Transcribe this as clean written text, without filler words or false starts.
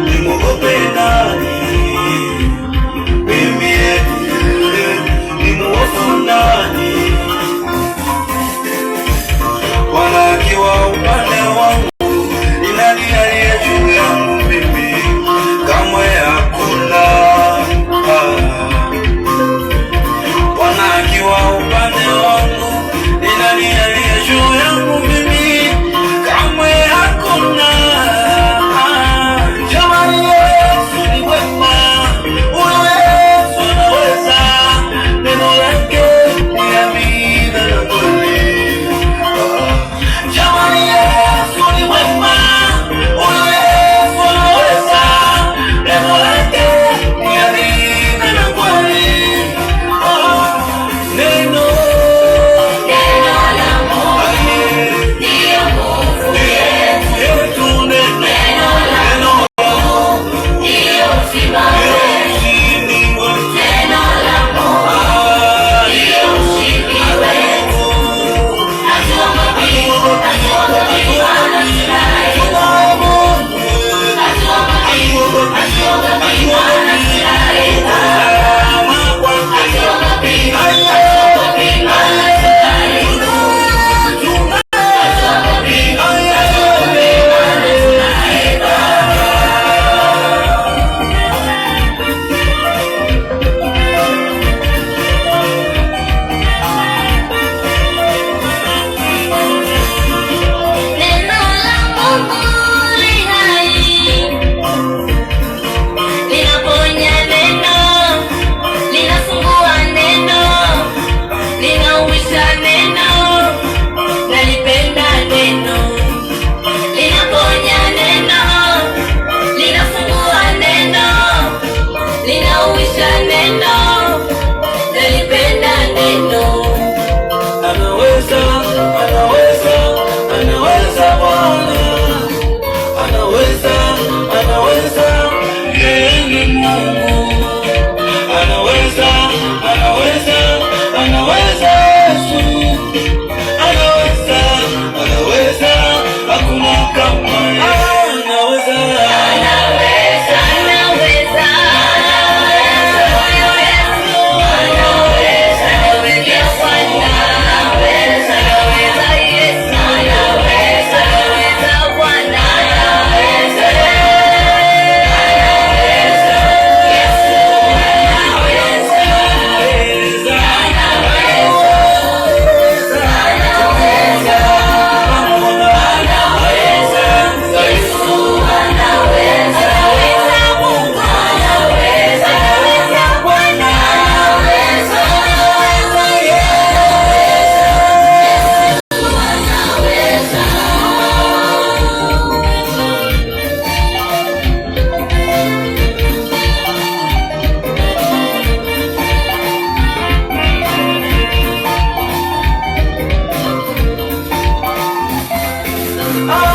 Nimwogope nani? Mimi nimuofu nani? Bwana akiwa upande wangu, ni nani aliye juu yangu mimi? Kamwe hakuna. Bwana akiwa upande wangu, ni nani aliye juu yangu mimi? Kamwe hakuna. Jamani, Yesu ni mwema, huyo Yesu anaweza, neno lake ni amina na kweli. Jamani, Yesu ni mwema, huyo Yesu anaweza, neno lake ni amina na kweli. Neno la Mungu ndiyo nguvu yetu, neno la Mungu ndiyo uzima wetu, neno la Mungu ndiyo ushindi wetu. Hatuogopi maana tunaye Mungu, hatuogopi maana tunaye Baba, hatuogopi maana tunaye Mungu, hatuogopi maana tunaye Baba. Neno la Mungu li hai, linaponya neno, linafungua neno, linauisha neno, nalipenda neno. Linaponya neno, linafungua neno, linauisha neno, nalipenda neno. Anaweza, anaweza, anaweza Bwana, anaweza, anaweza, yeye ni Mungu. Anaweza, anaweza, anaweza Yesu, anaweza, anaweza, hakuna kama yeye. Anaweza, anaweza, anaweza, huyo Yesu, anaweza, anaweza Bwana, anaweza, anaweza Yesu, anaweza, anaweza Bwana, anaweza, anaweza Yesu, anaweza, anaweza, Oh